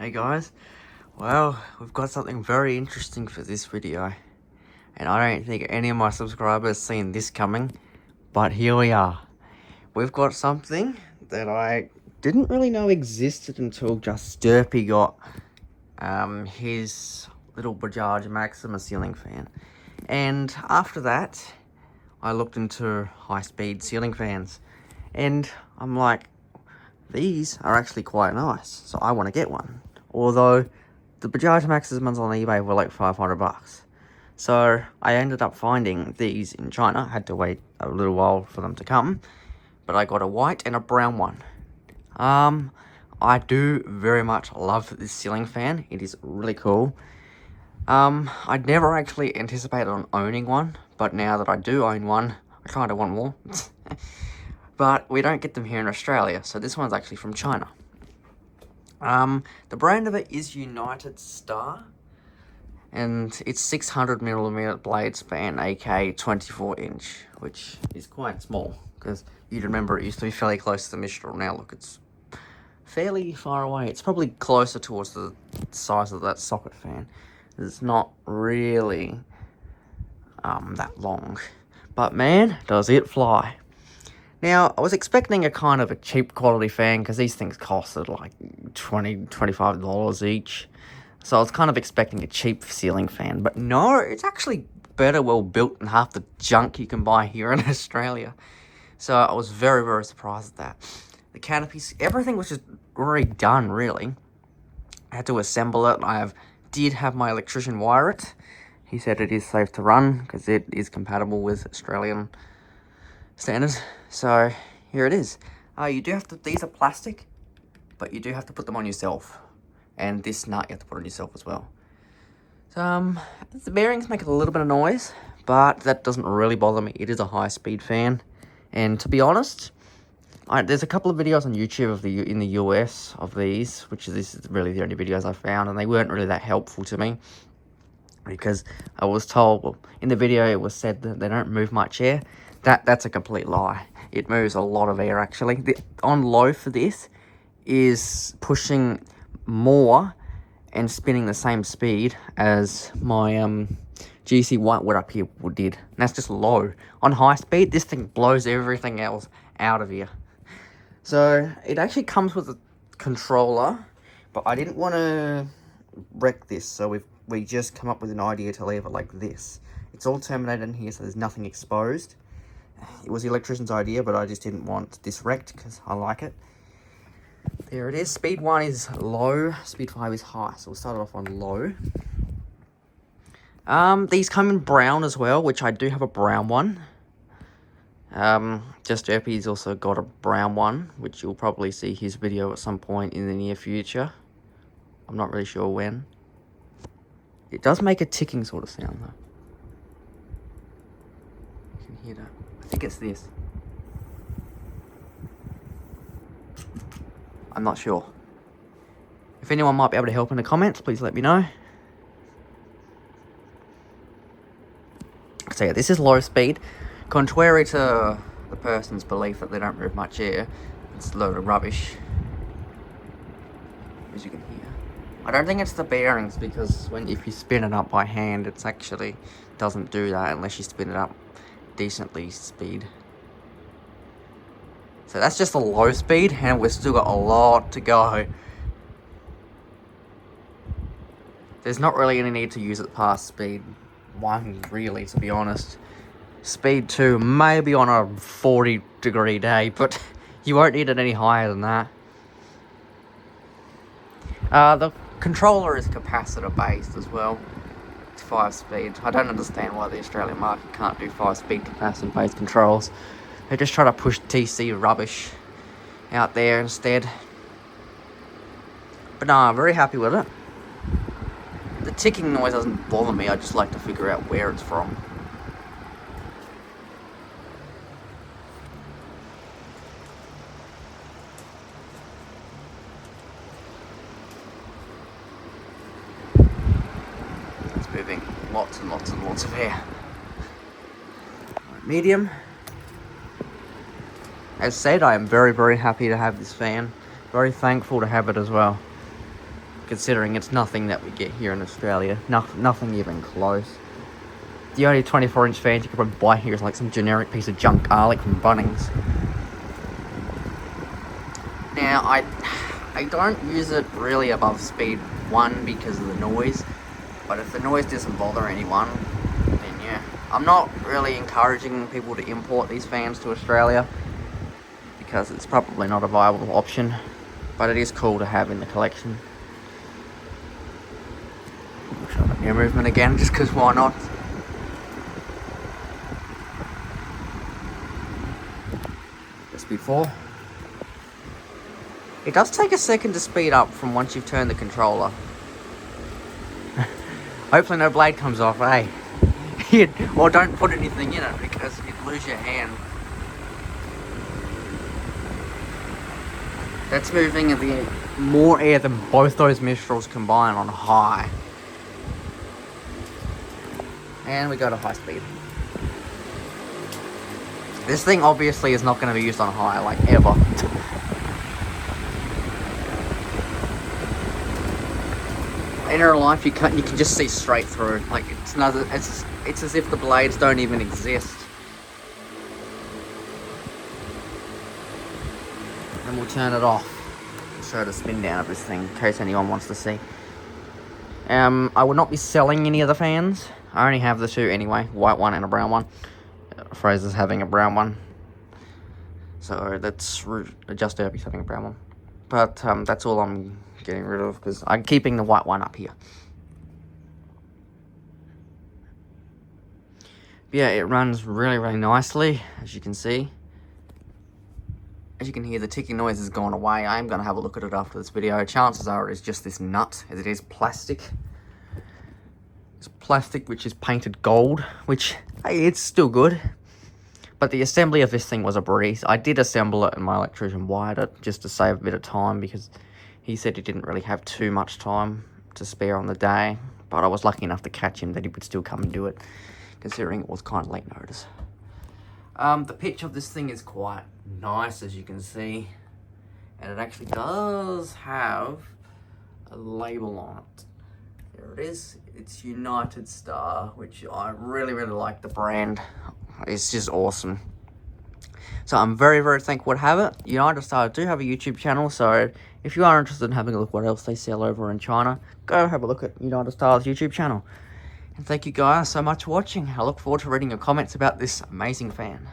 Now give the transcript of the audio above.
Hey guys, well, we've got something very interesting for this video, and I don't think any of my subscribers seen this coming, but here we are. We've got something that I didn't really know existed until just Sturpy got his little Bajaj Maxima ceiling fan, and after that I looked into high-speed ceiling fans, and I'm like, these are actually quite nice, so I want to get one. Although the Bajaj Maximas on eBay were like 500 bucks. So I ended up finding these in China. I had to wait a little while for them to come, but I got a white and a brown one. I do very much love this ceiling fan. It is really cool. I'd never actually anticipated on owning one, but now that I do own one, I kind of want more. But we don't get them here in Australia, so this one's actually from China. The brand of it is Unitedstar, and it's 600mm blade span, AK 24-inch, which is quite small, because you'd remember it used to be fairly close to the Mistral. Now look, it's fairly far away. It's probably closer towards the size of that socket fan. It's not really that long, but man, does it fly. Now, I was expecting a kind of a cheap quality fan, because these things costed like $20, $25 each. So I was kind of expecting a cheap ceiling fan, but no, it's actually better well built than half the junk you can buy here in Australia. So I was very, very surprised at that. The canopies, everything was just already done, really. I had to assemble it. Did have my electrician wire it. He said it is safe to run, because it is compatible with Australian standards. So here it is. You do have to, these are plastic, but you do have to put them on yourself, and this nut you have to put on yourself as well. So the bearings make a little bit of noise, but that doesn't really bother me. It is a high-speed fan, and to be honest, there's a couple of videos on YouTube in the US of these, this is really the only videos I found, and they weren't really that helpful to me, because I was told, well, in the video it was said that they don't move much air. That's a complete lie. It moves a lot of air, actually. The on low for this is pushing more and spinning the same speed as my GC Whitewood up here did. And that's just low. On high speed, this thing blows everything else out of here. So it actually comes with a controller, but I didn't want to wreck this, so we just come up with an idea to leave it like this. It's all terminated in here, so there's nothing exposed. It was the electrician's idea, but I just didn't want this wrecked because I like it. There it is. Speed 1 is low, speed 5 is high, so we'll start off on low. These come in brown as well, which I do have a brown one. Just Derpy's also got a brown one, which you'll probably see his video at some point in the near future. I'm not really sure when. It does make a ticking sort of sound though. You can hear that. I think it's this. I'm not sure. If anyone might be able to help in the comments, please let me know. So yeah, this is low speed. Contrary to the person's belief that they don't move much air, it's a load of rubbish, as you can hear. I don't think it's the bearings, because if you spin it up by hand, it's actually doesn't do that unless you spin it up decently speed. So that's just a low speed, and we've still got a lot to go. There's not really any need to use it past speed 1, really, to be honest. Speed 2 maybe on a 40-degree day, but you won't need it any higher than that. The controller is capacitor based as well. It's 5-speed. I don't understand why the Australian market can't do 5-speed capacitor based controls. They just try to push TC rubbish out there instead. But no, I'm very happy with it. The ticking noise doesn't bother me. I just like to figure out where it's from. It's moving lots and lots and lots of air. Medium. As said, I am very, very happy to have this fan. Very thankful to have it as well. considering it's nothing that we get here in Australia. Nothing even close. The only 24-inch fans you could probably buy here is like some generic piece of junk garlic from Bunnings. Now, I don't use it really above speed 1 because of the noise. But if the noise doesn't bother anyone, then yeah. I'm not really encouraging people to import these fans to Australia, because it's probably not a viable option. But it is cool to have in the collection. I'll show that mirror movement again, just because why not? Speed 4. It does take a second to speed up from once you've turned the controller. Hopefully no blade comes off, eh? Or don't put anything in it because you'd lose your hand. That's moving at the more air than both those Mistrals combined on high. And we go to high speed. This thing obviously is not going to be used on high, like, ever. In real life, you can just see straight through. Like, it's as if the blades don't even exist. And we'll turn it off. Show the spin down of this thing, in case anyone wants to see. I will not be selling any of the fans. I only have the two anyway, white one and a brown one. Fraser's having a brown one, so that's just Derby's having a brown one. But that's all I'm getting rid of, because I'm keeping the white one up here. But yeah, it runs really, really nicely, as you can see. As you can hear, the ticking noise has gone away. I am going to have a look at it after this video. Chances are it's just this nut, as it is plastic. It's plastic which is painted gold, which, hey, it's still good. But the assembly of this thing was a breeze. I did assemble it and my electrician wired it just to save a bit of time, because he said he didn't really have too much time to spare on the day. But I was lucky enough to catch him that he would still come and do it, considering it was kind of late notice. The pitch of this thing is quite nice, as you can see. And it actually does have a label on it. There it is. It's Unitedstar, which I really, really like the brand. It's just awesome. So I'm very, very thankful to have it. Unitedstar do have a YouTube channel, so if you are interested in having a look what else they sell over in China, go have a look at Unitedstar's YouTube channel. And thank you guys so much for watching. I look forward to reading your comments about this amazing fan.